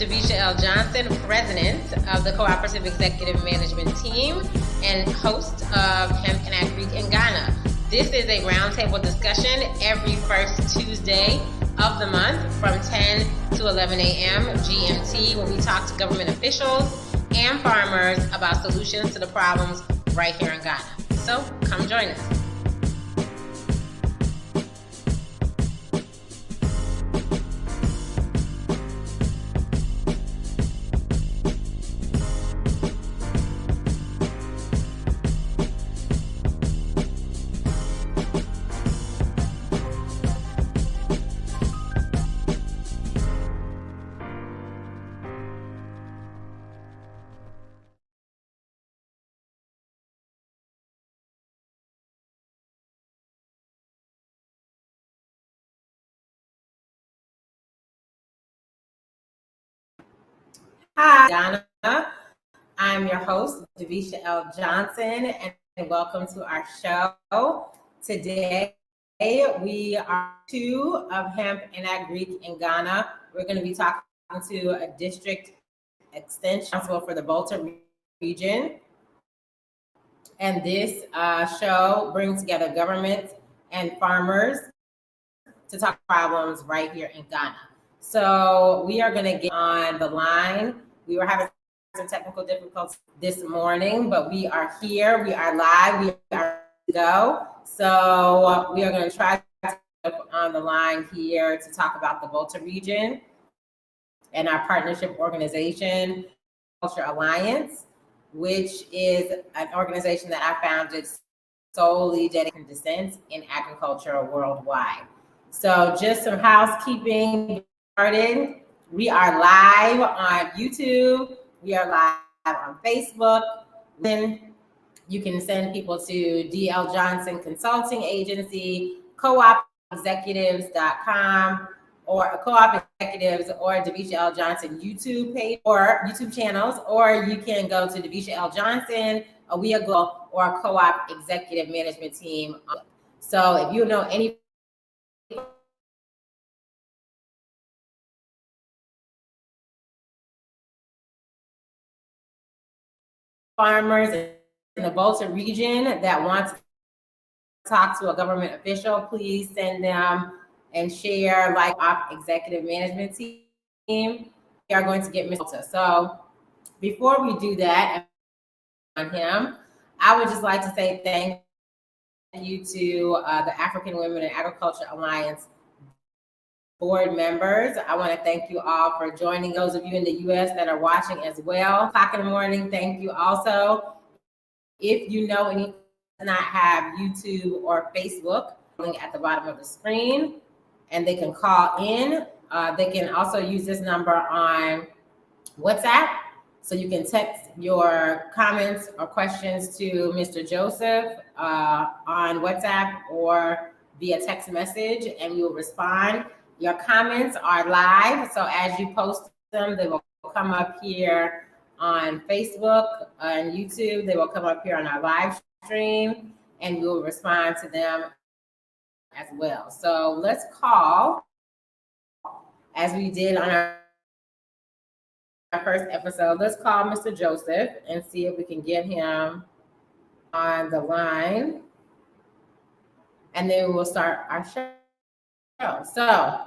Davisha L Johnson, President of the Cooperative Executive Management Team and host of Hemp and Agric in Ghana. This is a roundtable discussion every first Tuesday of the month from 10 to 11 a.m. GMT, where we talk to government officials and farmers about solutions to the problems right here in Ghana. So come join us. Hi, Ghana. I'm your host, Davisha L Johnson, and welcome to our show. Today, we are two of Hemp and Agric in Ghana. We're going to be talking to a district extension responsible for the Volta region. And this show brings together government and farmers to talk problems right here in Ghana. So we are going to get on the line. We were having some technical difficulties this morning, but we are here. We are live. We are go. So we are going to try to get on the line here to talk about the Volta region and our partnership organization, Culture Alliance, which is an organization that I founded solely dedicated to descent in agriculture worldwide. So just some housekeeping started. We are live on YouTube. We are live on Facebook. Then you can send people to DL Johnson Consulting Agency, coopexecutives.com, or Co-op Executives, or Davisha L Johnson YouTube page or YouTube channels, or you can go to Davisha L Johnson, or Co-op Executive Management Team. So if you know any farmers in the Volta region that want to talk to a government official, please send them and share like our executive management team. We are going to get Mr. So before we do that on him, I would just like to say thank you to the African Women in Agriculture Alliance board members. I want to thank you all for joining. Those of you in the U.S. that are watching as well, o'clock in the morning, thank you also. If you know any does not have YouTube or Facebook, link at the bottom of the screen, and they can call in. They can also use this number on WhatsApp, so you can text your comments or questions to Mr. Joseph on WhatsApp or via text message, and we will respond. Your comments are live, so as you post them, they will come up here on Facebook and YouTube. They will come up here on our live stream, and we will respond to them as well. So let's call, as we did on our first episode, let's call Mr. Joseph and see if we can get him on the line, and then we'll start our show. So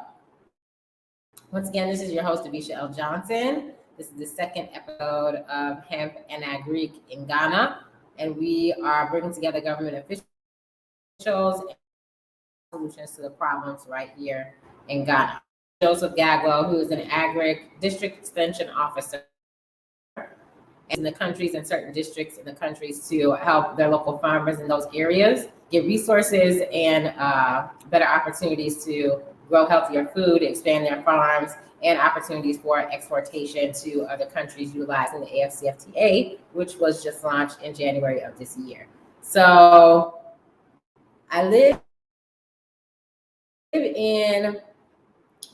once again, this is your host, Davisha L Johnson. This is the second episode of Hemp and Agric in Ghana, and we are bringing together government officials and solutions to the problems right here in Ghana. Joseph Gaglo, who is an Agric District Extension Officer in the countries and certain districts in the countries to help their local farmers in those areas get resources and better opportunities to grow healthier food, expand their farms, and opportunities for exportation to other countries utilizing the AFCFTA, which was just launched in January of this year. So I live in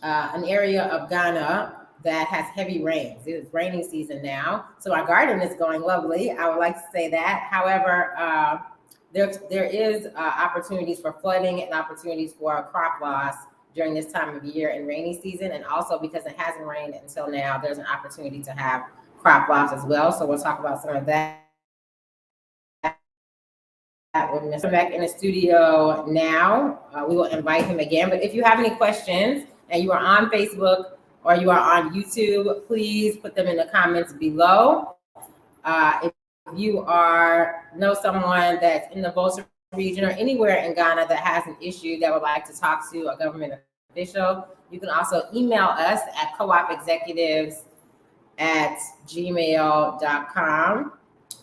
an area of Ghana that has heavy rains. It is raining season now, so our garden is going lovely. I would like to say that. However, there is opportunities for flooding and opportunities for crop loss during this time of year in rainy season. And also because it hasn't rained until now, there's an opportunity to have crop loss as well. So we'll talk about some of that. We're back in the studio now. We will invite him again. But if you have any questions and you are on Facebook or you are on YouTube, please put them in the comments below. If you know someone that's in the Volta region or anywhere in Ghana that has an issue that would like to talk to a government official, you can also email us at coopexecutives@gmail.com.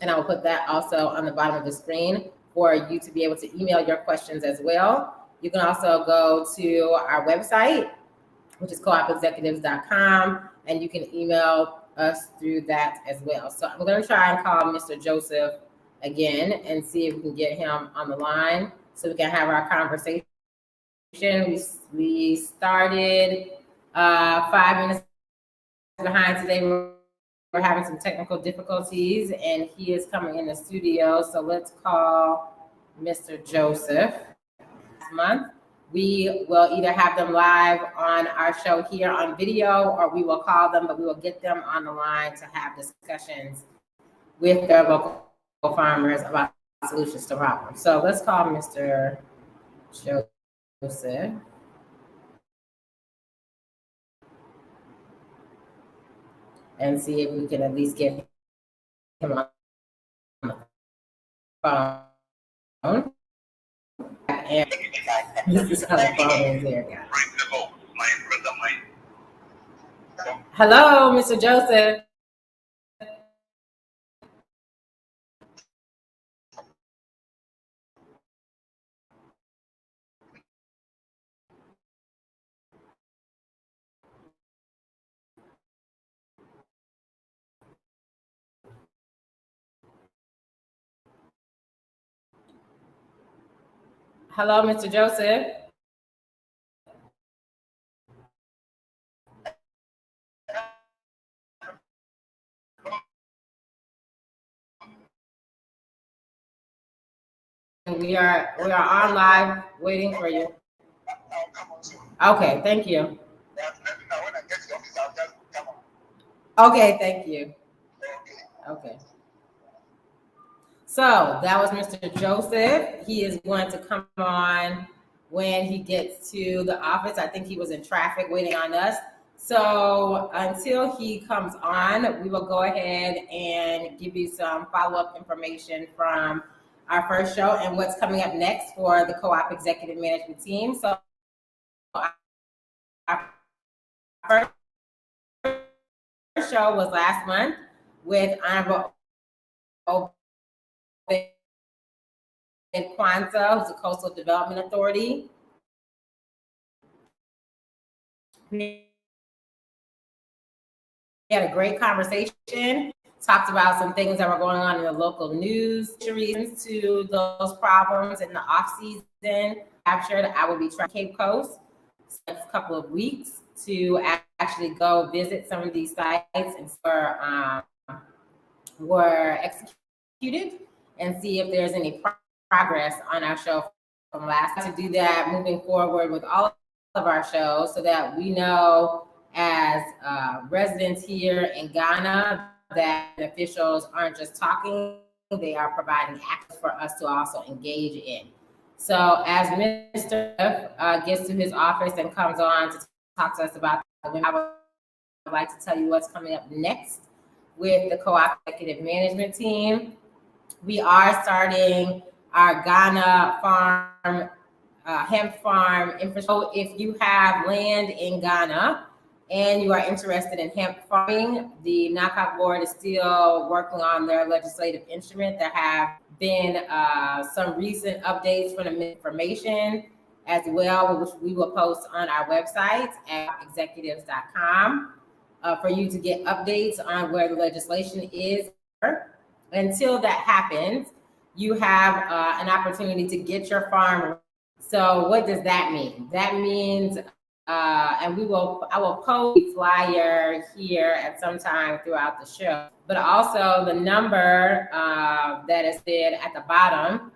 And I will put that also on the bottom of the screen for you to be able to email your questions as well. You can also go to our website, which is coopexecutives.com, and you can email us through that as well. So I'm going to try and call Mr. Joseph again and see if we can get him on the line so we can have our conversation. We started 5 minutes behind today. We're having some technical difficulties, and he is coming in the studio. So let's call Mr. Joseph. This month, we will either have them live on our show here on video, or we will call them, but we will get them on the line to have discussions with their local farmers about solutions to problems. So let's call Mr. Joseph. And see if we can at least get him on the phone. And this is how the phone is here, guys. Hello, Mr. Joseph. Hello, Mr. Joseph. We are on live waiting for you. Okay, thank you. Okay, thank you. Okay. So that was Mr. Joseph. He is going to come on when he gets to the office. I think he was in traffic waiting on us. So until he comes on, we will go ahead and give you some follow-up information from our first show and what's coming up next for the Co-op Executive Management Team. So our first show was last month with Honorable Kwanzaa, who's the Coastal Development Authority. We had a great conversation, talked about some things that were going on in the local news, reasons to those problems in the off season. Captured, I will be trying Cape Coast next couple of weeks to actually go visit some of these sites and were executed and see if there's any progress on our show from last time. To do that moving forward with all of our shows so that we know as residents here in Ghana that officials aren't just talking, they are providing access for us to also engage in. So as Mr. Gets to his office and comes on to talk to us about that, I would like to tell you what's coming up next with the Co-op Executive Management Team. We are starting our Ghana farm, hemp farm infrastructure. If you have land in Ghana and you are interested in hemp farming, the NACOP board is still working on their legislative instrument. There have been some recent updates from the information as well, which we will post on our website at executives.com for you to get updates on where the legislation is. Until that happens, you have an opportunity to get your farm. So what does that mean? That means, and I will post a flyer here at some time throughout the show, but also the number that is said at the bottom.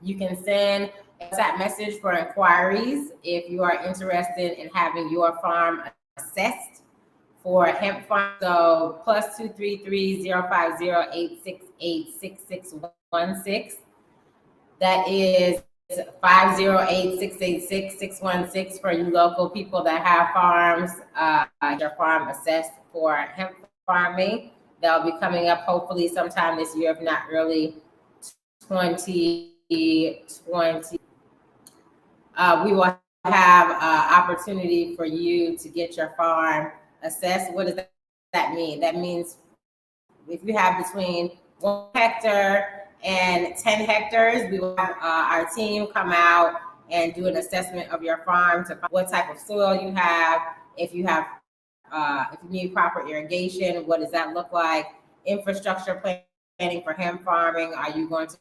You can send WhatsApp message for inquiries if you are interested in having your farm assessed for hemp farm. So +233-050-868-6616. That is 508-686-616 for you local people that have farms, your farm assessed for hemp farming. That'll be coming up hopefully sometime this year, if not early 2020. We will have opportunity for you to get your farm assessed. What does that mean? That means if you have between 1 hectare and 10 hectares, we will have our team come out and do an assessment of your farm to find what type of soil you have, if you need proper irrigation, what does that look like? Infrastructure planning for hemp farming. Are you going to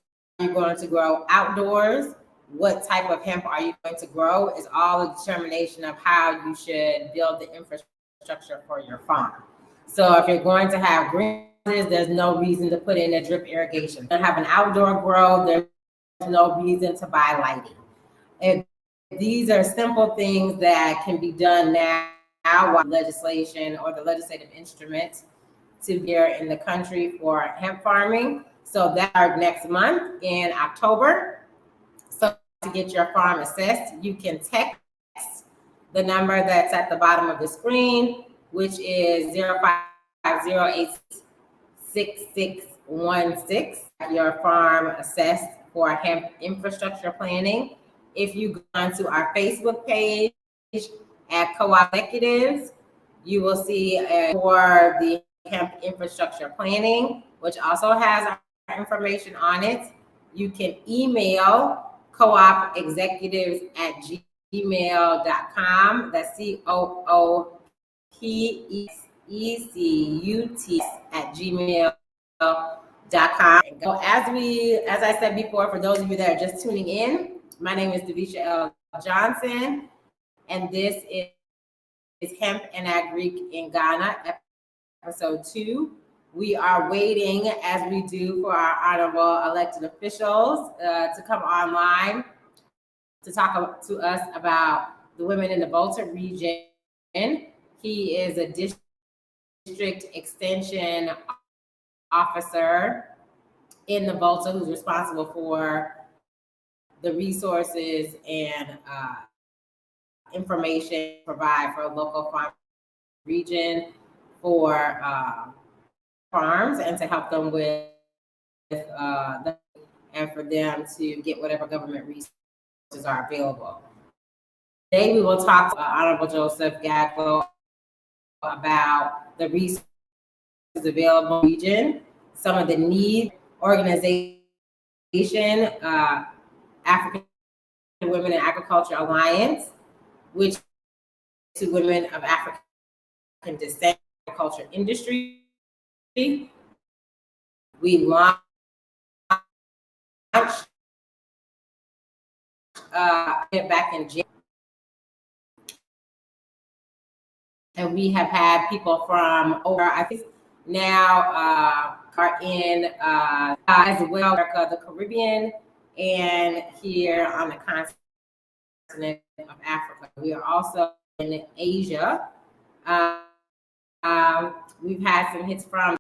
grow outdoors? What type of hemp are you going to grow? Is all a determination of how you should build the infrastructure for your farm. So if you're going to have greenhouses, there's no reason to put in a drip irrigation. If you have an outdoor grow, there's no reason to buy lighting. And these are simple things that can be done now while legislation or the legislative instrument to be here in the country for hemp farming. So that's our next month in October. So to get your farm assessed, you can text the number that's at the bottom of the screen, which is 050-866-6616. Your farm assessed for hemp infrastructure planning. If you go onto our Facebook page at Co-op Executives, you will see for the hemp infrastructure planning, which also has our information on it. You can email coopexecutives@gmail.com. That's COOPEXECUT@gmail.com. As I said before, for those of you that are just tuning in, my name is Davisha L Johnson, and this is Hemp and Agric in Ghana, episode 2. We are waiting, as we do for our honorable elected officials, to come online to talk to us about the women in the Volta region. He is a district extension officer in the Volta who's responsible for the resources and information provide for a local farm region for farms and to help them with and for them to get whatever government resources are available. Today we will talk to Honorable Joseph Gagbo about the resources available in the region, some of the needs, organization, African Women in Agriculture Alliance, which is women of African descent agriculture industry. We launched back in January, and we have had people from over, I think now are in as well, America, the Caribbean, and here on the continent of Africa. We are also in Asia. We've had some hits from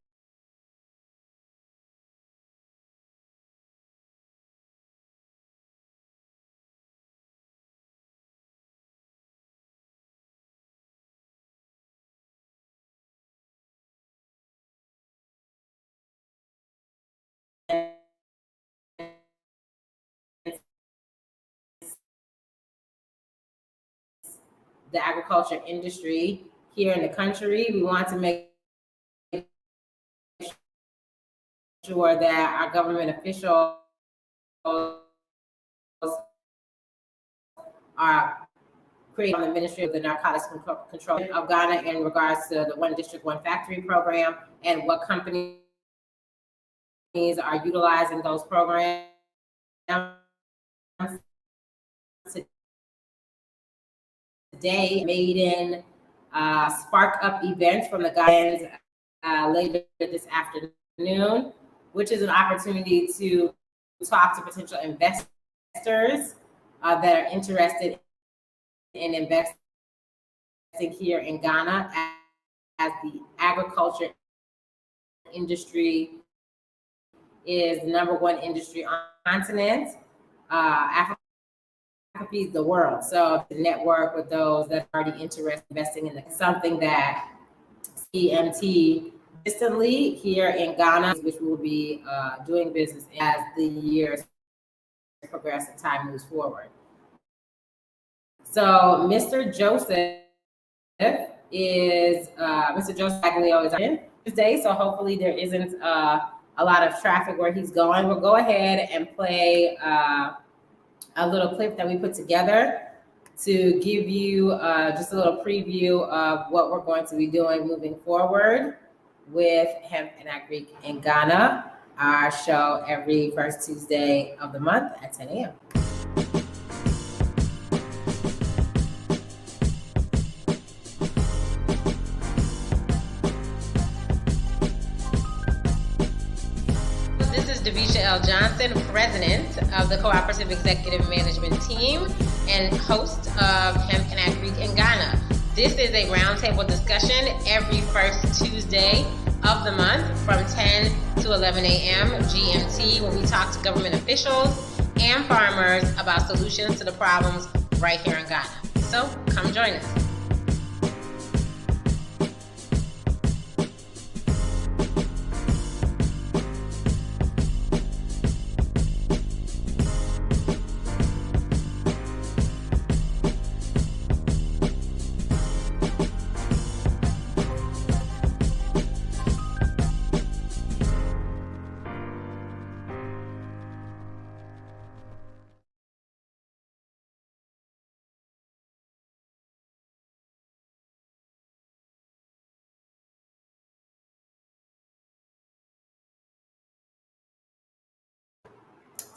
the agriculture industry here in the country. We want to make sure that our government officials are creating on the Ministry of the Narcotics Control of Ghana in regards to the One District, One Factory program and what companies are utilizing those programs. Today, Maiden Spark Up event from the Ghanaians later this afternoon, which is an opportunity to talk to potential investors that are interested in investing here in Ghana, as the agriculture industry is the #1 industry on the continent. Africa feeds the world, so to network with those that are already interested in investing in something that CMT distantly here in Ghana, which we will be doing business as the years progress and time moves forward. So Mr. Joseph Aglio is in today, so hopefully there isn't a lot of traffic where he's going. We'll go ahead and play a little clip that we put together to give you just a little preview of what we're going to be doing moving forward with Hemp and Agric in Ghana, our show every first Tuesday of the month at 10 a.m. This is Davisha L Johnson, president of the Cooperative Executive Management Team and host of Hemp and Agric in Ghana. This is a roundtable discussion every first Tuesday of the month from 10 to 11 a.m. GMT, when we talk to government officials and farmers about solutions to the problems right here in Ghana. So come join us.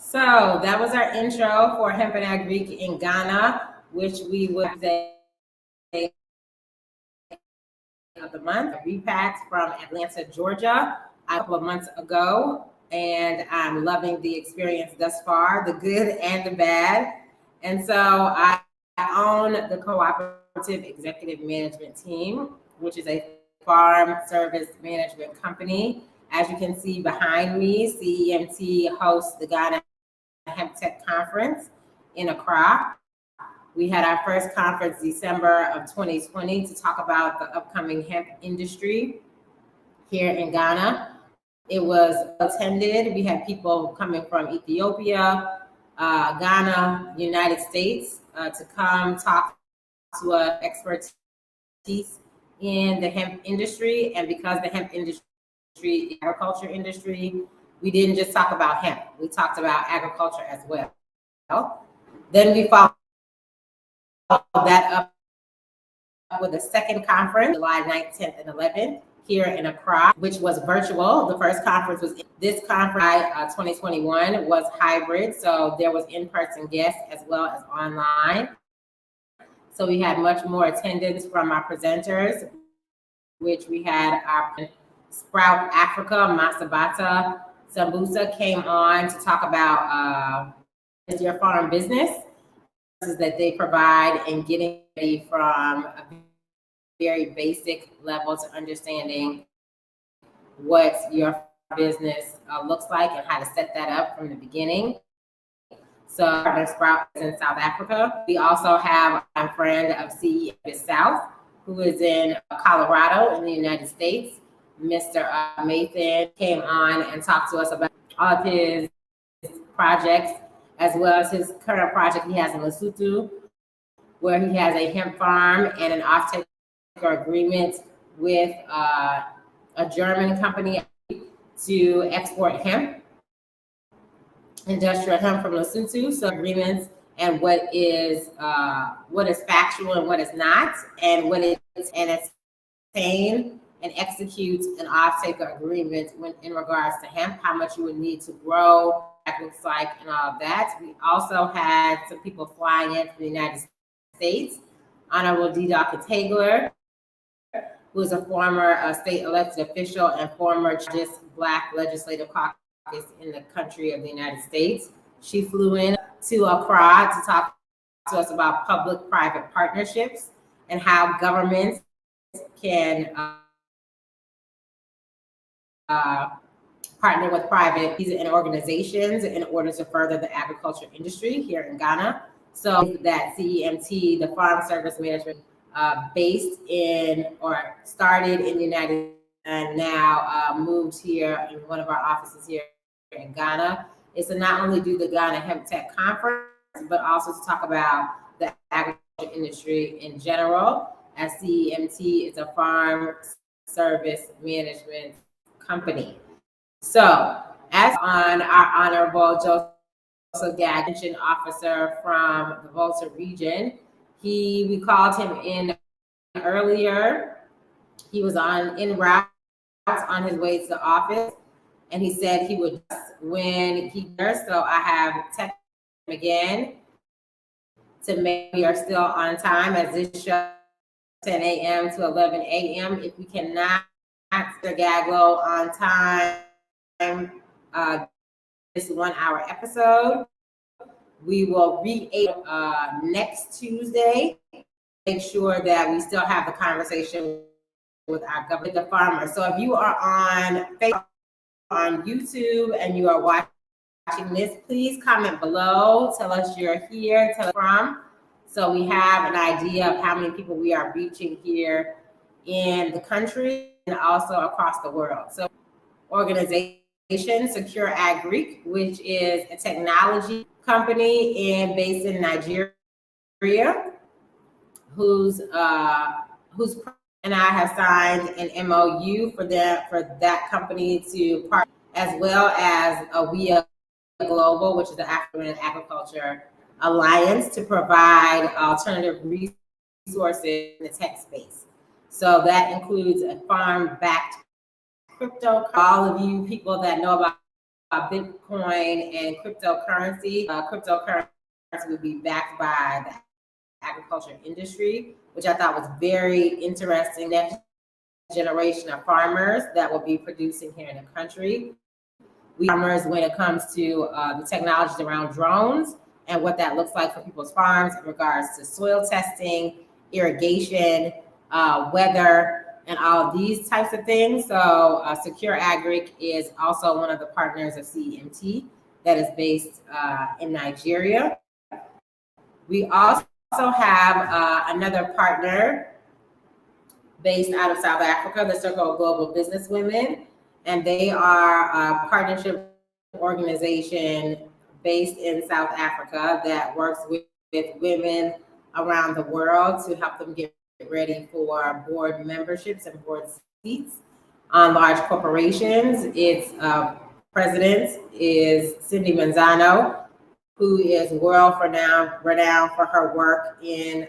So that was our intro for Hemp and Agric in Ghana, which we would say of the month. Repacked from Atlanta, Georgia, a couple of months ago, and I'm loving the experience thus far, the good and the bad. And so I own the Cooperative Executive Management Team, which is a farm service management company. As you can see behind me, CEMT hosts the Ghana Hemp Tech Conference in Accra. We had our first conference December of 2020 to talk about the upcoming hemp industry here in Ghana. It was attended. We had people coming from Ethiopia, Ghana, United States to come talk to us, expertise in the hemp industry. And because the hemp industry, agriculture industry, we didn't just talk about hemp, we talked about agriculture as well. Then we followed that up with a second conference, July 9th, 10th, and 11th here in Accra, which was virtual. The first conference was this conference, 2021, was hybrid, so there was in-person guests as well as online. So we had much more attendance from our presenters, which we had our Sprout Africa, Masabata Sambusa came on to talk about your farm business that they provide and getting ready from a very basic level to understanding what your business looks like and how to set that up from the beginning. So Sprout is in South Africa. We also have a friend of CE South, who is in Colorado in the United States. Mr. Mathan came on and talked to us about all of his projects, as well as his current project he has in Lesotho, where he has a hemp farm and an off-taker agreement with a German company to export hemp, industrial hemp from Lesotho. So agreements and what is factual and what is not, and what is and attain and execute an off-taker agreement when in regards to hemp, how much you would need to grow, that looks like, and all of that. We also had some people flying in from the United States. Honorable D. Dr. Tagler, who is a former state elected official and former Black legislative caucus in the country of the United States. She flew in to Accra to talk to us about public-private partnerships and how governments can partner with private and organizations in order to further the agriculture industry here in Ghana. So that CEMT, the Farm Service Management, based in or started in the United States and now moved here in one of our offices here in Ghana, is to not only do the Ghana Hemp Tech Conference, but also to talk about the agriculture industry in general, as CEMT is a farm service management company. So, as on our Honorable Joseph Gagnon, officer from the Volta region, we called him in earlier. He was en route on his way to the office, and he said he would when he does. So I have texted him again to make we are still on time, as this show 10 a.m. to 11 a.m. If we cannot Mr. Gaglo on time, this 1 hour episode, we will next Tuesday. Make sure that we still have the conversation with our government, the farmers. So if you are on Facebook, on YouTube, and you are watching this, please comment below. Tell us you're here, tell us from, so we have an idea of how many people we are reaching here in the country and also across the world. So organization, Secure Agric, which is a technology company based in Nigeria, whose and I have signed an MOU for that company to partner, as well as WIA Global, which is the African Agriculture Alliance, to provide alternative resources in the tech space. So that includes a farm-backed crypto. All of you people that know about Bitcoin and cryptocurrency, cryptocurrency would be backed by the agriculture industry, which I thought was very interesting. Next generation of farmers that will be producing here in the country. We farmers when it comes to the technologies around drones and what that looks like for people's farms in regards to soil testing, irrigation, weather, and all of these types of things. So Secure Agric is also one of the partners of CEMT that is based in Nigeria. We also have another partner based out of South Africa, the Circle of Global Business Women, and they are a partnership organization based in South Africa that works with women around the world to help them get ready for board memberships and board seats on large corporations. Its president is Cindy Manzano, who is world renowned for her work in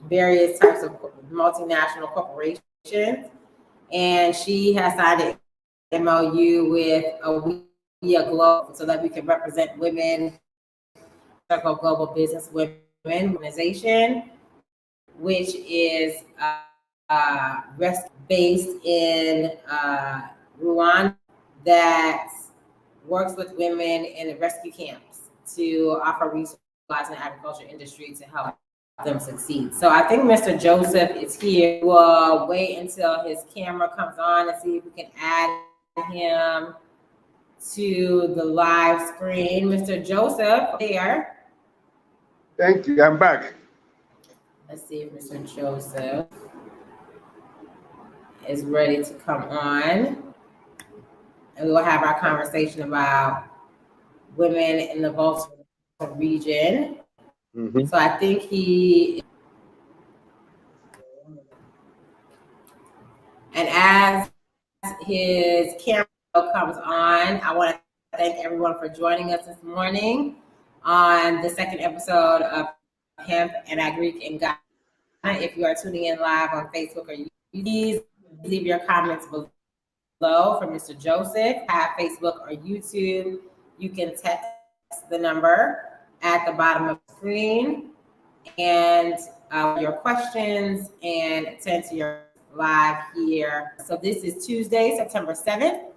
various types of multinational corporations. And she has signed an MOU with WIA Global so that we can represent women, Circle Global Business Women organization, which is based in Rwanda, that works with women in the rescue camps to offer resources in the agriculture industry to help them succeed. So I think Mr. Joseph is here. We'll wait until his camera comes on and see if we can add him to the live screen. Mr. Joseph, there. Thank you. I'm back. Let's see if Mr. Joseph is ready to come on. And we will have our conversation about women in the Baltimore region. Mm-hmm. So I think and as his camera comes on, I want to thank everyone for joining us this morning on the second episode of Hemp and Agric in Ghana. If you are tuning in live on Facebook or YouTube, please leave your comments below for Mr. Joseph. Have Facebook or YouTube, you can text the number at the bottom of the screen and your questions and attend to your live here. So this is Tuesday, September 7th,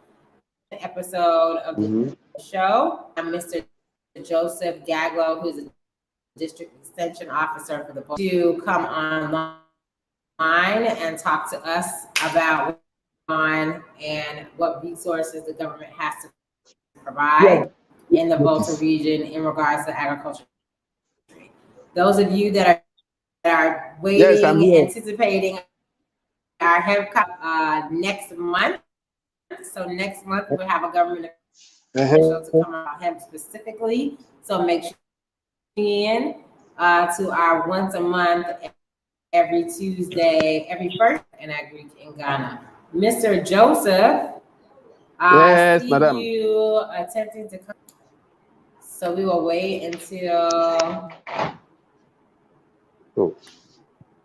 episode of the show. I'm Mr. Joseph Gaglo, who's a district extension officer for the board, to come online and talk to us about what's going on and what resources the government has to provide in the Volta region in regards to agriculture. Those of you that are waiting, anticipating our hemp next month. So next month we'll have a government official to come about hemp specifically. So make sure you in to our once a month, every Tuesday, every first and Agric in Ghana. Mr. Joseph, I see madam. you attempting to come. So we will wait until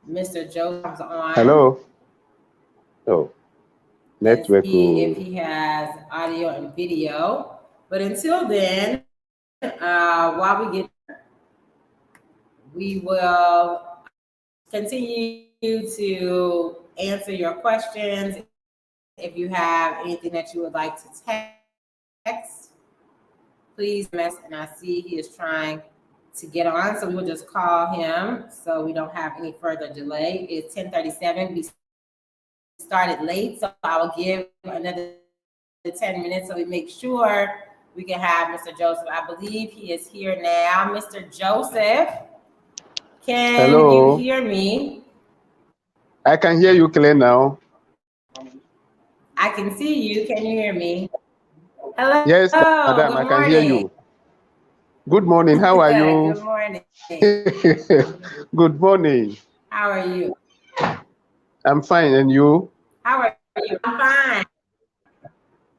Mr. Joseph comes on. Hello. Oh, network. See if he has audio and video. But until then, while we will continue to answer your questions. If you have anything that you would like to text, please mess. And I see he is trying to get on, so we will just call him so we don't have any further delay. It's 10:37. We started late, so I will give another 10 minutes so we make sure we can have Mr. Joseph. I believe he is here now. Mr. Joseph, can you hear me? I can hear you clear now. I can see you. Can you hear me? Hello. Yes, madam, I can hear you. Good morning. How are you? Good morning. Good morning. How are you? I'm fine. And you? How are you? I'm fine.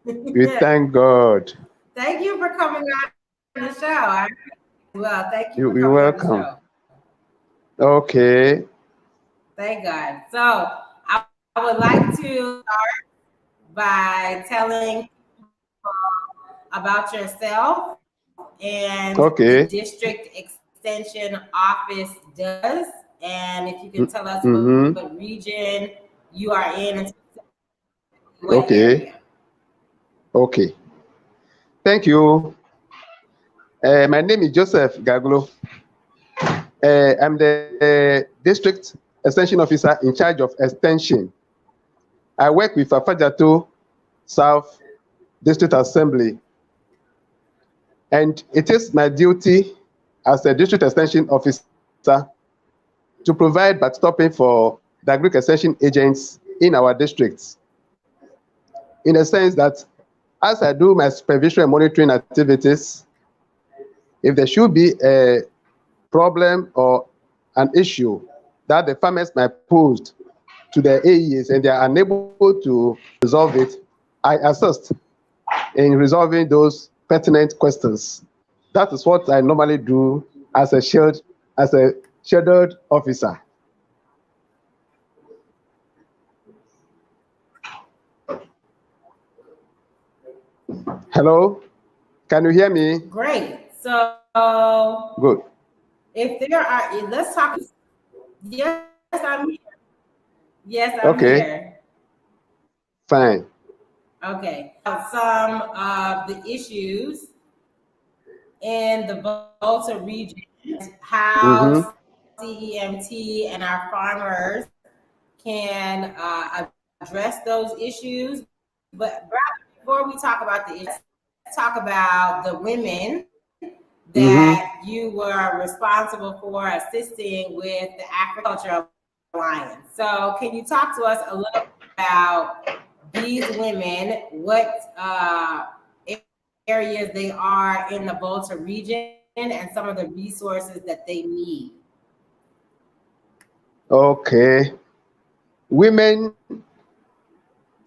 We thank God. Thank you for coming on the show. Well, thank you for You're coming welcome. on the show. Okay. Thank God. So I would like to start by telling people about yourself and the district extension office does. And if you can tell us what region you are in and what area. Okay. Thank you. My name is Joseph Gaglo. I'm the district extension officer in charge of extension. I work with Afajato South District Assembly. And it is my duty as a district extension officer to provide backstopping for the agric extension agents in our districts. In the sense that as I do my supervision and monitoring activities, if there should be a problem or an issue that the farmers might pose to the AEs and they are unable to resolve it, I assist in resolving those pertinent questions. That is what I normally do as a scheduled officer. Hello, can you hear me? Great. So good. If there are, let's talk. Yes, I'm here. Yes, I'm here. Fine. Okay. Some of the issues in the Volta region, how CEMT and our farmers can address those issues. But before we talk about the issues, let's talk about the women that you were responsible for assisting with the Agriculture Alliance. So can you talk to us a little bit about these women, what areas they are in the Volta region and some of the resources that they need? Okay. Women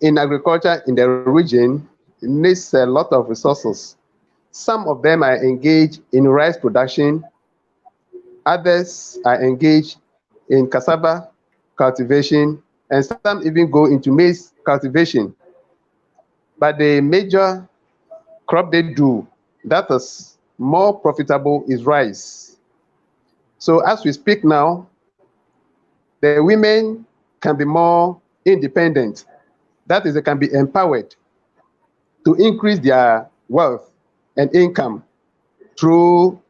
in agriculture in the region needs a lot of resources. Some of them are engaged in rice production. Others are engaged in cassava cultivation, and some even go into maize cultivation. But the major crop they do that is more profitable is rice. So as we speak now, the women can be more independent. That is, they can be empowered to increase their wealth and income through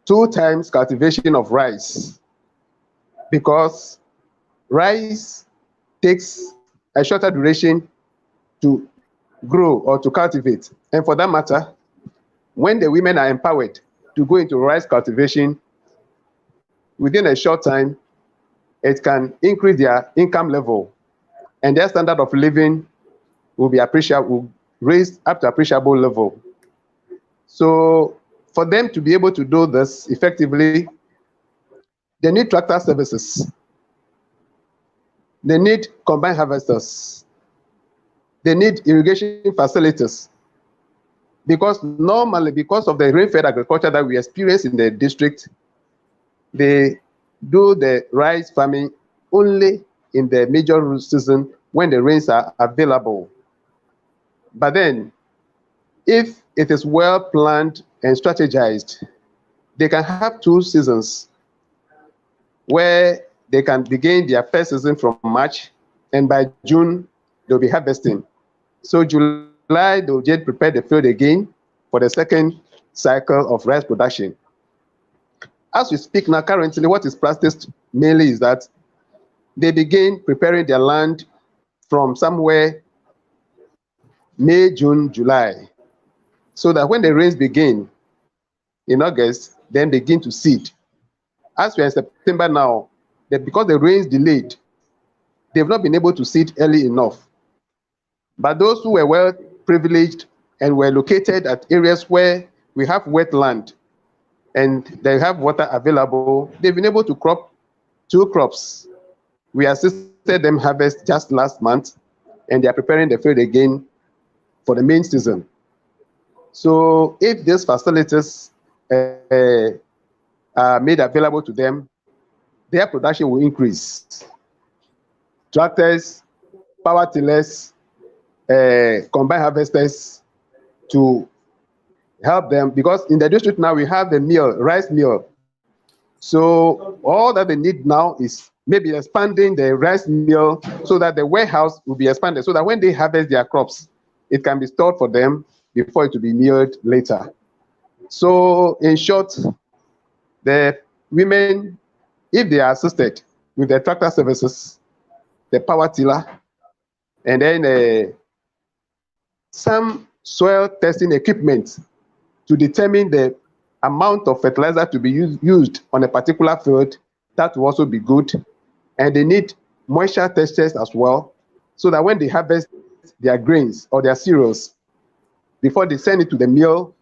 2 times cultivation of rice, because rice takes a shorter duration to grow or to cultivate. And for that matter, when the women are empowered to go into rice cultivation, within a short time, it can increase their income level, and their standard of living will be will raise up to appreciable level. So for them to be able to do this effectively, they need tractor services. They need combine harvesters. They need irrigation facilities. Because normally, because of the rain-fed agriculture that we experience in the district, they do the rice farming only in the major season when the rains are available. But then, if it is well planned and strategized, they can have 2 seasons where they can begin their first season from March, and by June, they'll be harvesting. So July, they'll just prepare the field again for the second cycle of rice production. As we speak now, currently, what is practiced mainly is that they begin preparing their land from somewhere May, June, July, so that when the rains begin in August, then begin to seed. As we are in September now, because the rains delayed, they've not been able to seed early enough. But those who were well privileged and were located at areas where we have wetland and they have water available, they've been able to crop 2 crops. We assisted them harvest just last month, and they are preparing the field again for the main season. So if these facilities are made available to them, their production will increase. Tractors, power tillers, combine harvesters to help them, because in the district now we have the rice mill. So all that they need now is maybe expanding the rice mill so that the warehouse will be expanded, so that when they harvest their crops, it can be stored for them before it will be milled later. So in short, the women, if they are assisted with the tractor services, the power tiller, and then some soil testing equipment to determine the amount of fertilizer to be used on a particular field, that will also be good. And they need moisture testers as well, so that when they harvest their grains or their cereals, before they send it to the mill,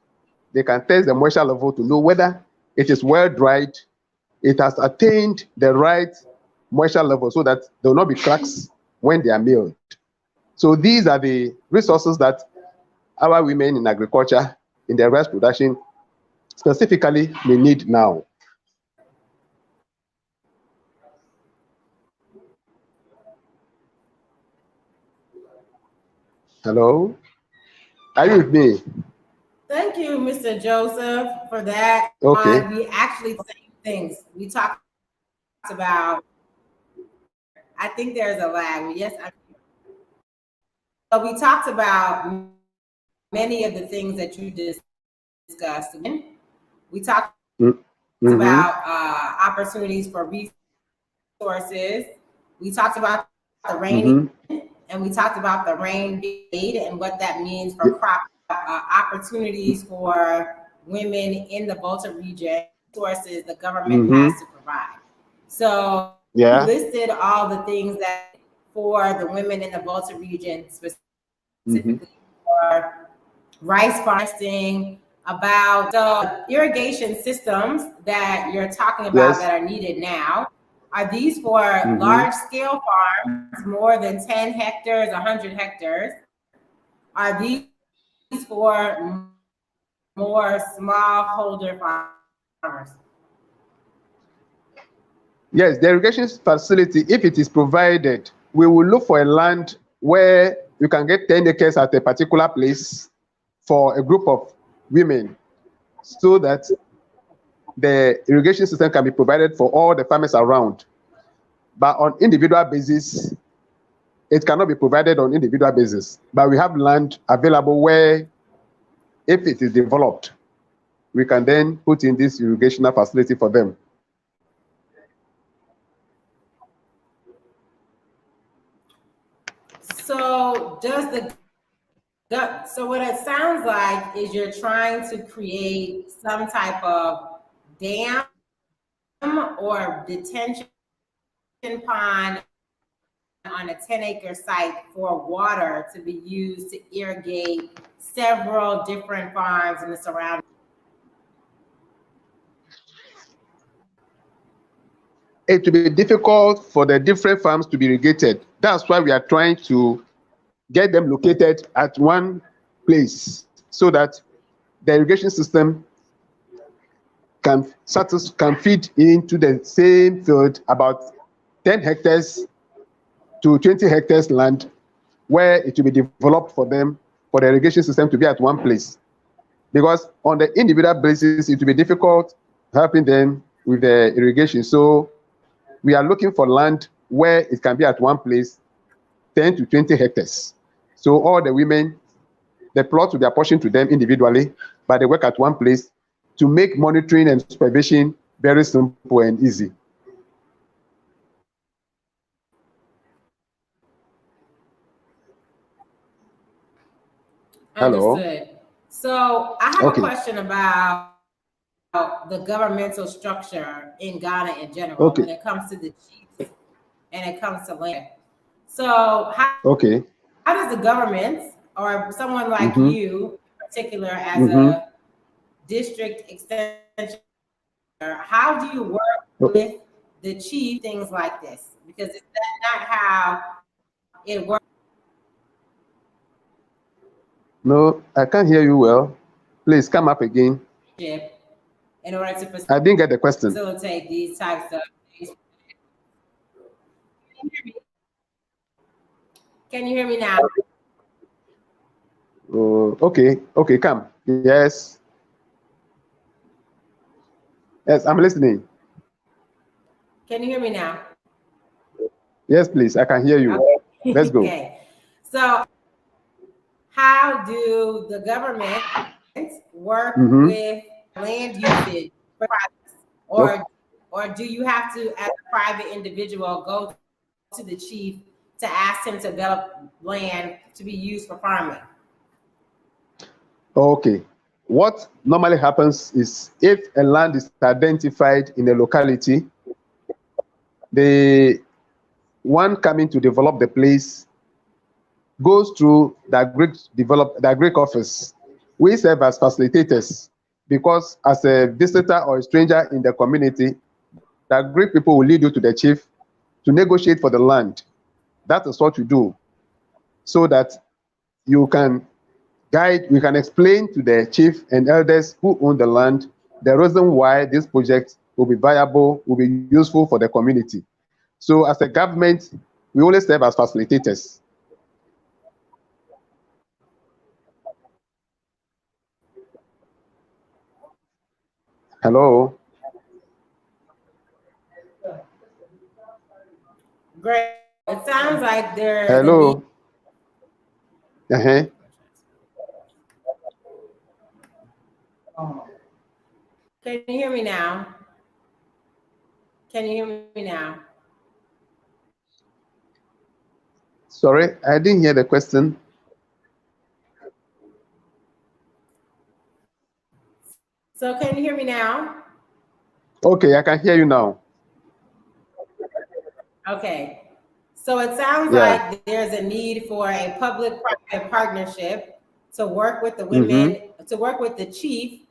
they can test the moisture level to know whether it is well dried, it has attained the right moisture level, so that there will not be cracks when they are milled. So these are the resources that our women in agriculture, in their rice production, specifically may need now. Hello? Are you with me? Thank you, Mr. Joseph, for that. Okay. We actually same things. We talked about, I think there's a lag. Yes, so we talked about many of the things that you discussed. We talked about opportunities for resources. We talked about the rain, and we talked about the rain aid and what that means for crop opportunities for women in the Volta region, resources the government has to provide. So you listed all the things that for the women in the Volta region, specifically for rice farming, about the irrigation systems that you're talking about that are needed now. Are these for large-scale farms, more than 10 hectares, 100 hectares? Are these for more smallholder farmers? Yes, the irrigation facility, if it is provided, we will look for a land where you can get 10 acres at a particular place for a group of women, so that the irrigation system can be provided for all the farmers around. But on individual basis, it cannot be provided on individual basis. But we have land available where, if it is developed, we can then put in this irrigational facility for them. So so what it sounds like is you're trying to create some type of dam or detention pond on a 10-acre site for water to be used to irrigate several different farms in the surrounding. It will be difficult for the different farms to be irrigated. That's why we are trying to get them located at one place so that the irrigation system can feed into the same field, about 10 hectares to 20 hectares land, where it will be developed for them, for the irrigation system to be at one place. Because on the individual basis, it will be difficult helping them with the irrigation. So we are looking for land where it can be at one place, 10 to 20 hectares. So all the women, the plot will be apportioned to them individually, but they work at one place to make monitoring and supervision very simple and easy. Hello? Understood. So I have a question about the governmental structure in Ghana in general when it comes to the chiefs and it comes to land. So how does the government or someone like you in particular as a district extension, how do you work with the chief, things like this? Because is that not how it works? No, I can't hear you well. Please come up again. In order to I didn't get the question. Facilitate these types of things. Can you hear me now? Okay, come. Yes. Yes, I'm listening. Can you hear me now? Yes, please, I can hear you. Okay. Let's go. Okay. So how do the government work with land usage for projects? Or do you have to, as a private individual, go to the chief to ask him to develop land to be used for farming? Okay. What normally happens is if a land is identified in a locality, the one coming to develop the place goes through the agric office. We serve as facilitators because as a visitor or a stranger in the community, the agric people will lead you to the chief to negotiate for the land. That is what we do, so that you can guide, we can explain to the chief and elders who own the land the reason why this project will be viable, will be useful for the community. So as a government, we only serve as facilitators. Hello? Great. It sounds like there's Hello? Can you hear me now? Can you hear me now? Sorry, I didn't hear the question. So can you hear me now? Okay, I can hear you now. Okay. So it sounds like there's a need for a public-private partnership to work with the women, to work with the chief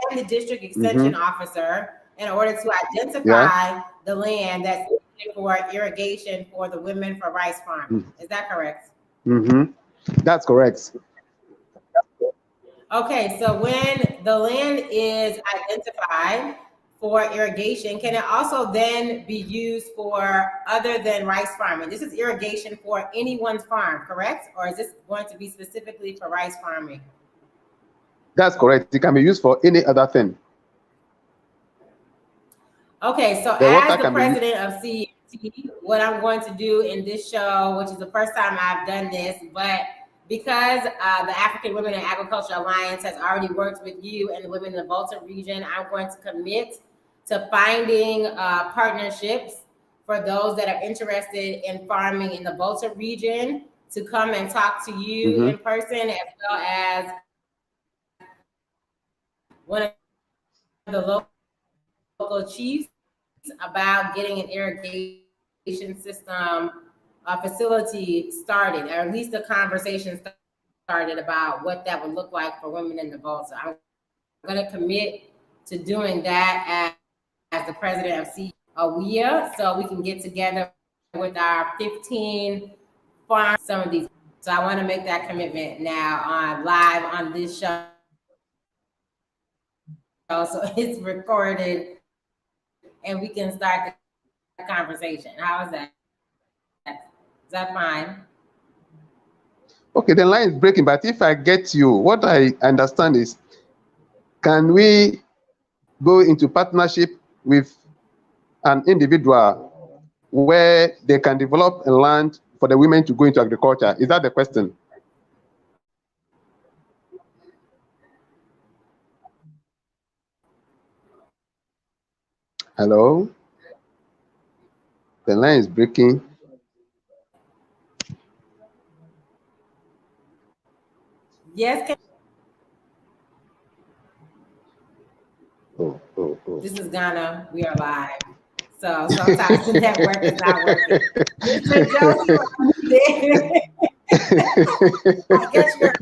and the district extension officer in order to identify the land that's needed for irrigation for the women for rice farming. Is that correct? That's correct. Okay, so when the land is identified for irrigation, can it also then be used for other than rice farming? This is irrigation for anyone's farm, correct? Or is this going to be specifically for rice farming? That's correct. It can be used for any other thing. Okay, so as the president of CET, what I'm going to do in this show, which is the first time I've done this, but because the African Women in Agriculture Alliance has already worked with you and the women in the Volta region, I'm going to commit to finding partnerships for those that are interested in farming in the Volta region to come and talk to you in person, as well as one of the local chiefs about getting an irrigation system facility started, or at least the conversation started about what that would look like for women in the Volta. I'm going to commit to doing that as the president of CWIA, so we can get together with our 15 farms, some of these. So I want to make that commitment now on live on this show. So it's recorded and we can start the conversation. How is that? Is that fine? Okay, the line is breaking, but if I get you, what I understand is, can we go into partnership with an individual where they can develop a land for the women to go into agriculture? Is that the question? Hello? The line is breaking. Yes. Oh. This is Ghana. We are live. So sometimes the network is not working. Mr. Josie, are you there? I guess you're.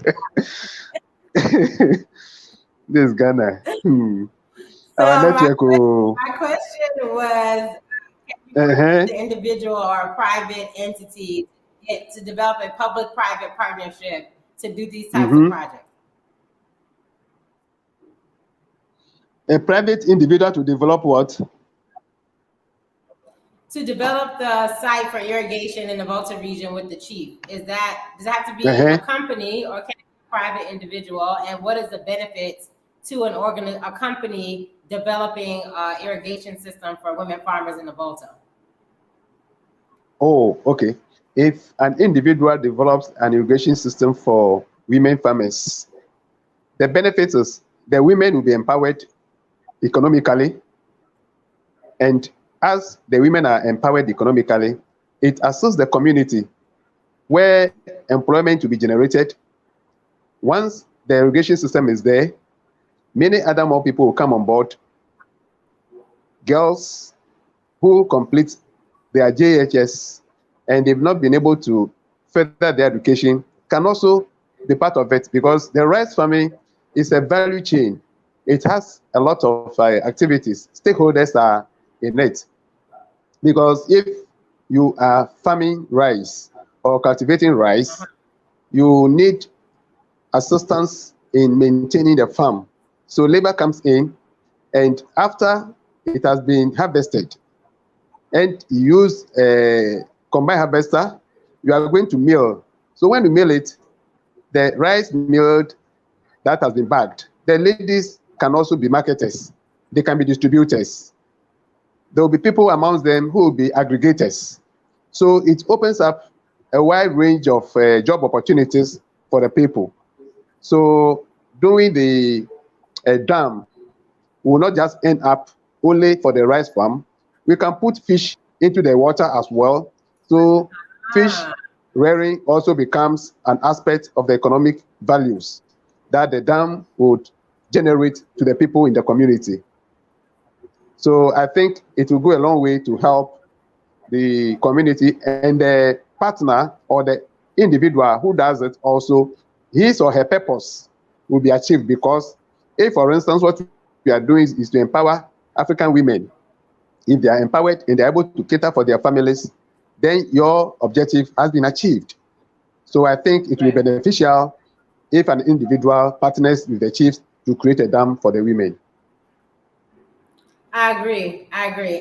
This is Ghana. So Our network. my question was, the individual or a private entity to develop a public-private partnership to do these types of projects? A private individual to develop what? To develop the site for irrigation in the Volta region with the chief. Does it have to be a company, or can it be a private individual? And what is the benefits to a company developing irrigation system for women farmers in the Volta? Oh, okay. If an individual develops an irrigation system for women farmers, the benefits is the women will be empowered economically, and as the women are empowered economically, it assists the community where employment will be generated. Once the irrigation system is there, many other more people will come on board. Girls who complete their JHS and they've not been able to further their education can also be part of it, because the rice farming is a value chain. It has a lot of activities. Stakeholders are in it. Because if you are farming rice or cultivating rice, you need assistance in maintaining the farm. So labor comes in, and after it has been harvested, and you use a combined harvester, you are going to mill. So when you mill it, the rice milled that has been bagged, the ladies can also be marketers. They can be distributors. There will be people amongst them who will be aggregators. So it opens up a wide range of job opportunities for the people. So doing the dam will not just end up only for the rice farm. We can put fish into the water as well. So fish rearing also becomes an aspect of the economic values that the dam would generate to the people in the community. So I think it will go a long way to help the community, and the partner or the individual who does it also, his or her purpose will be achieved, because if, for instance, what we are doing is to empower African women, if they are empowered and they're able to cater for their families, then your objective has been achieved. So I think it will be beneficial if an individual partners with the chiefs to create a dam for the women. I agree.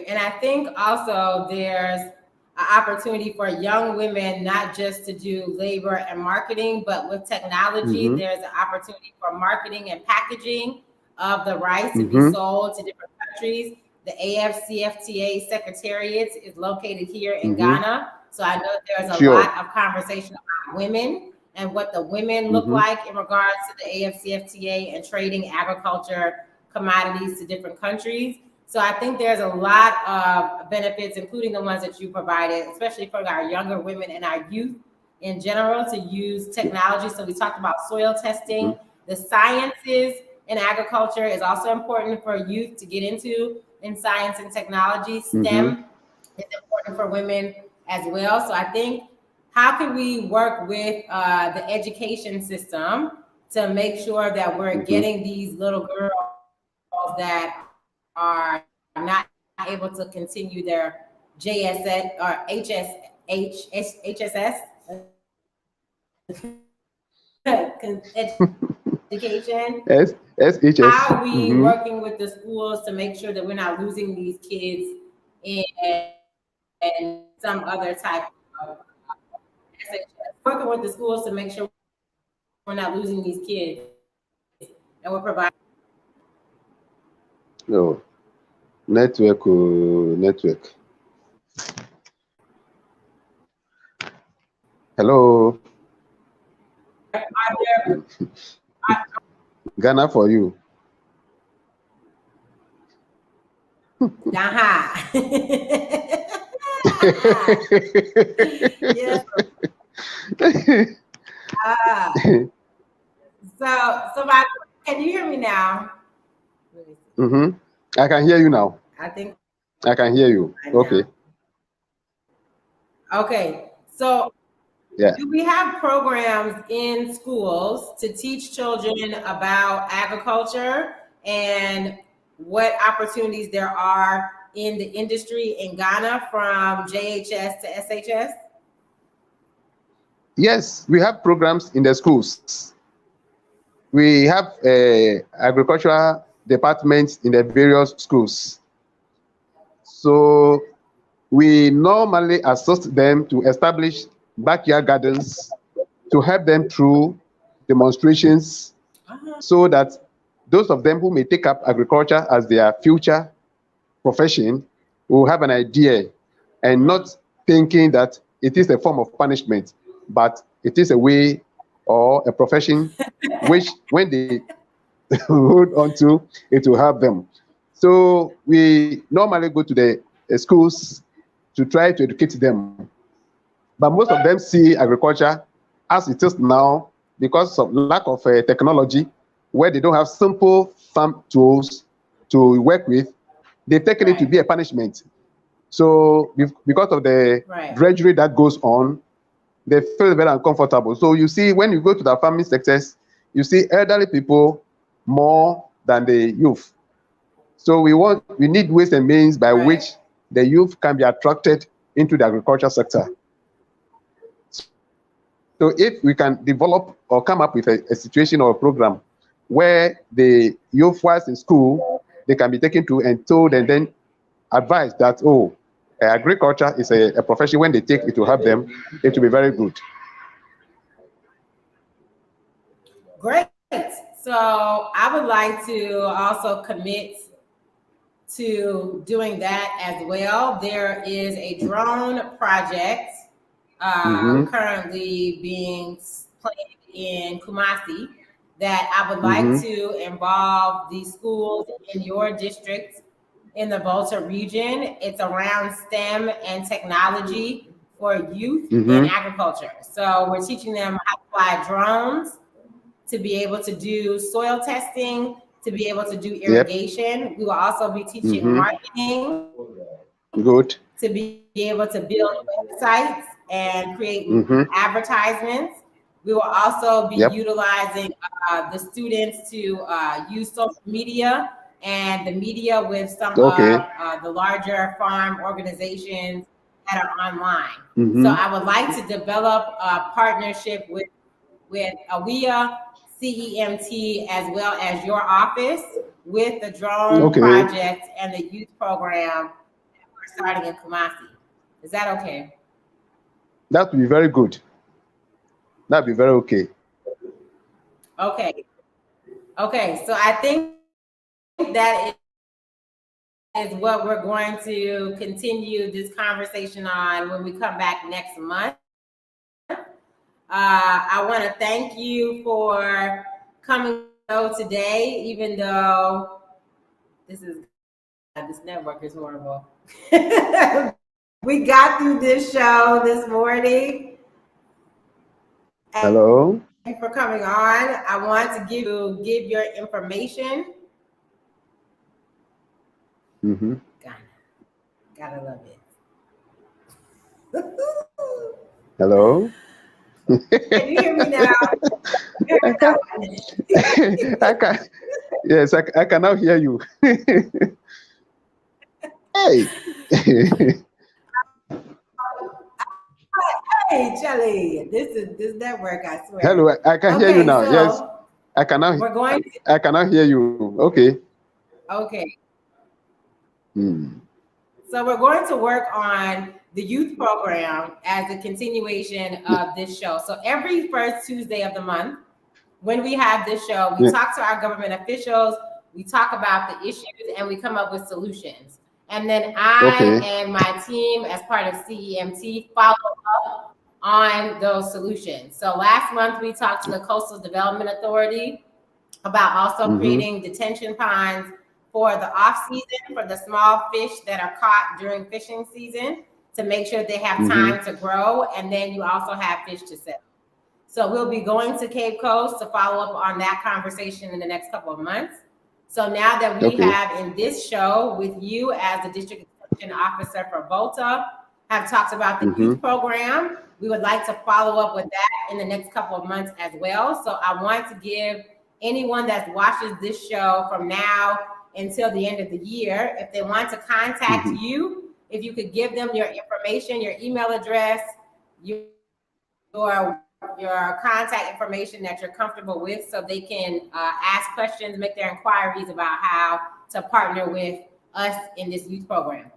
And I think also there's an opportunity for young women, not just to do labor and marketing, but with technology, there's an opportunity for marketing and packaging of the rice to be sold to different countries. The AFCFTA Secretariat is located here in Ghana. So I know there's a lot of conversation about women and what the women look like in regards to the AFCFTA and trading agriculture commodities to different countries. So I think there's a lot of benefits, including the ones that you provided, especially for our younger women and our youth in general, to use technology. So we talked about soil testing. The sciences in agriculture is also important for youth to get into in science and technology. STEM is important for women as well. So I think, how can we work with the education system to make sure that we're getting these little girls that are not able to continue their JSS or HSS education? SHS. How are we working with the schools to make sure that we're not losing these kids in some other type of SHS? Working with the schools to make sure we're not losing these kids and we're providing. No, network. Hello. Ghana for you. Yes. So can you hear me now? I can hear you now. I think I can hear you. Okay. Okay. So do we have programs in schools to teach children about agriculture and what opportunities there are in the industry in Ghana from JHS to SHS? Yes, we have programs in the schools. We have agricultural departments in the various schools. So we normally assist them to establish backyard gardens to help them through demonstrations so that those of them who may take up agriculture as their future profession will have an idea and not thinking that it is a form of punishment, but it is a way or a profession which when they hold on to, it will help them. So we normally go to the schools to try to educate them. But most of them see agriculture as it is now because of lack of technology, where they don't have simple farm tools to work with. They've taken it to be a punishment. So because of the drudgery that goes on, they feel very uncomfortable. So you see, when you go to the farming sectors, you see elderly people more than the youth. So we need ways and means by which the youth can be attracted into the agriculture sector. So if we can develop or come up with a situation or a program where the youth whilst in school, they can be taken to and told and then advised that, oh, agriculture is a profession, when they take it to help them, it will be very good. Great. So I would like to also commit to doing that as well. There is a drone project currently being planned in Kumasi that I would like to involve the schools in your district in the Volta region. It's around STEM and technology for youth in agriculture. So we're teaching them how to fly drones, to be able to do soil testing, to be able to do irrigation. We will also be teaching marketing. Good. To be able to build websites and create advertisements. We will also be utilizing the students to use social media and the media with some of the larger farm organizations that are online. So I would like to develop a partnership with AWIA, CEMT, as well as your office with the drone project and the youth program that we're starting in Kumasi. Is that okay? That would be very good. That'd be very okay. Okay, so I think that is what we're going to continue this conversation on when we come back next month. I want to thank you for coming today, even though this network is horrible. We got through this show this morning. Hello. Thank you for coming on. I want to give your information. Mm-hmm. Gotta love it. Hello. Can you hear me now? I can. Yes, I can now hear you. Hey. Hey, Shelly, this network, I swear. Hello, I can hear you now. Yes, I cannot. We're going. I cannot hear you. Okay. Okay. Hmm. So we're going to work on the youth program as a continuation of this show. So every first Tuesday of the month, when we have this show, we talk to our government officials, we talk about the issues, and we come up with solutions. And then I and my team, as part of CEMT, follow up on those solutions. So last month, we talked to the Coastal Development Authority about also creating detention ponds for the off season for the small fish that are caught during fishing season to make sure they have time to grow. And then you also have fish to sell. So we'll be going to Cape Coast to follow up on that conversation in the next couple of months. So now that we have in this show with you as the district extension officer for Volta, have talked about the youth program, we would like to follow up with that in the next couple of months as well. So I want to give anyone that watches this show from now until the end of the year, if they want to contact you, if you could give them your information, your email address, your contact information that you're comfortable with, so they can ask questions, make their inquiries about how to partner with us in this youth program.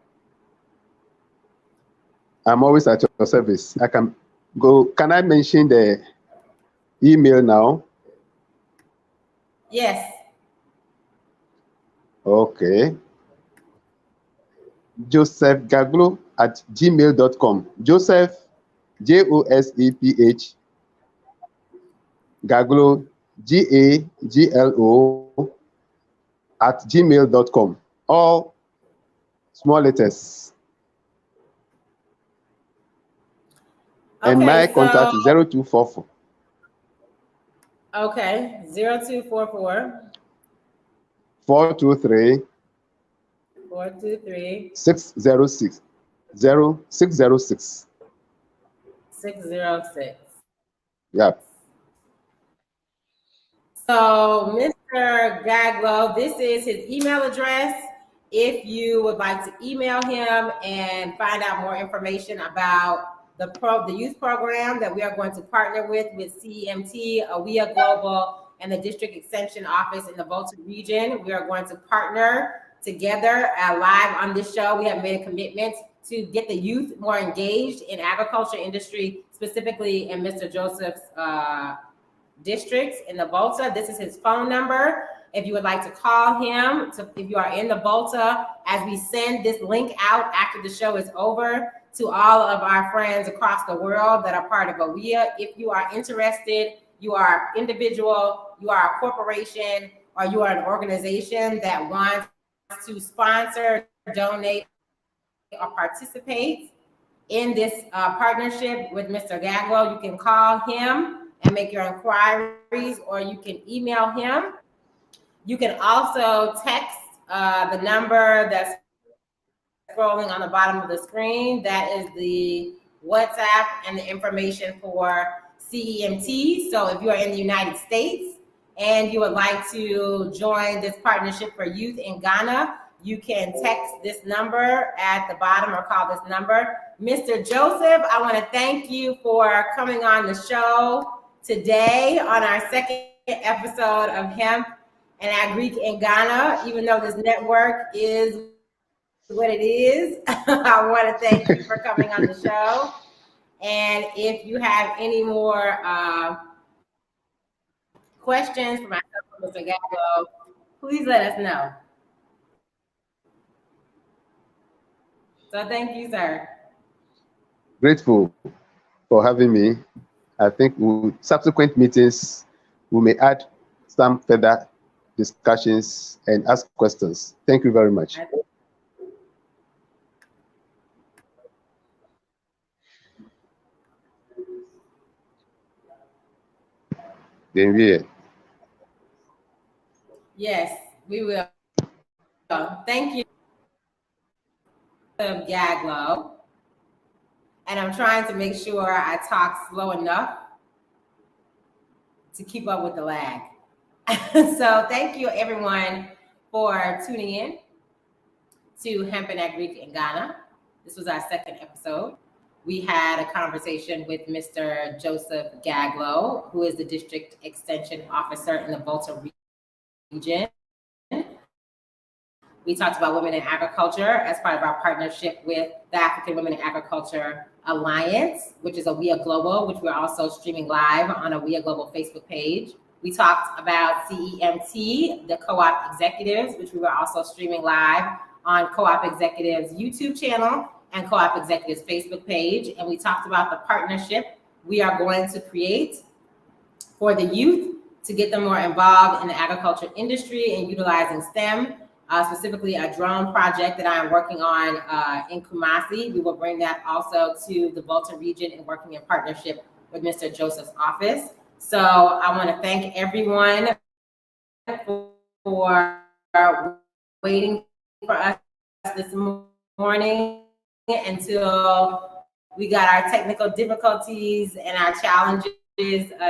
I'm always at your service. I can go. Can I mention the email now? Yes. Okay. josephgaglo@gmail.com. Joseph, Joseph, Gaglo, Gaglo @gmail.com. All small letters. And my contact is 0244. Okay, 0244 423 423 606 0606. 606. Yep. So, Mr. Gaglo, this is his email address. If you would like to email him and find out more information about the youth program that we are going to partner with CEMT, AWEA Global, and the District Extension Office in the Volta region, we are going to partner together live on this show. We have made a commitment to get the youth more engaged in agriculture industry, specifically in Mr. Joseph's districts in the Volta. This is his phone number. If you would like to call him, if you are in the Volta, as we send this link out after the show is over to all of our friends across the world that are part of AWEA. If you are interested, you are an individual, you are a corporation, or you are an organization that wants to sponsor, donate, or participate in this partnership with Mr. Gaglo, you can call him and make your inquiries, or you can email him. You can also text the number that's scrolling on the bottom of the screen. That is the WhatsApp and the information for CEMT. So if you are in the United States and you would like to join this partnership for youth in Ghana, you can text this number at the bottom or call this number. Mr. Joseph, I want to thank you for coming on the show today on our second episode of Hemp and Agric in Ghana. Even though this network is what it is, I want to thank you for coming on the show. And if you have any more questions for myself or Mr. Gaglo, please let us know. So thank you, sir. Grateful for having me. I think subsequent meetings, we may add some further discussions and ask questions. Thank you very much. Yes, we will. Thank you, Gaglo. And I'm trying to make sure I talk slow enough to keep up with the lag. So thank you everyone for tuning in to Hemp and Agric in Ghana. This was our second episode. We had a conversation with Mr. Joseph Gaglo, who is the District Extension Officer in the Volta region. We talked about women in agriculture as part of our partnership with the African Women in Agriculture Alliance, which is a WIA Global, which we're also streaming live on a WIA Global Facebook page. We talked about CEMT, the Co-op Executives, which we were also streaming live on Co-op Executives YouTube channel and Co-op Executives Facebook page. And we talked about the partnership we are going to create for the youth to get them more involved in the agriculture industry and utilizing STEM. Specifically a drone project that I'm working on in Kumasi. We will bring that also to the Volta region and working in partnership with Mr. Joseph's office. So I want to thank everyone for waiting for us this morning until we got our technical difficulties and our challenges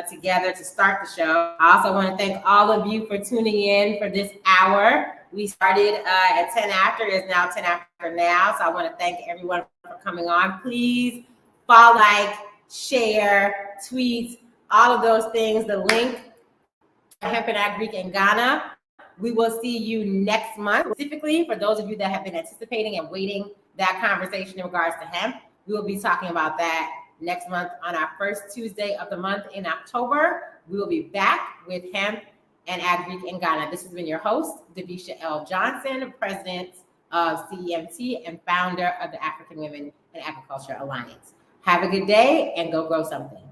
together to start the show. I also want to thank all of you for tuning in for this hour. We started at 10 after, it's now 10 after now. So I want to thank everyone for coming on. Please follow, like, share, tweet, all of those things. The link, Hemp and Agric in Ghana. We will see you next month. Specifically, for those of you that have been anticipating and waiting that conversation in regards to hemp, we will be talking about that next month on our first Tuesday of the month in October. We will be back with Hemp and Agric in Ghana. This has been your host, Davisha L Johnson, President of CEMT and founder of the African Women in Agriculture Alliance. Have a good day and go grow something.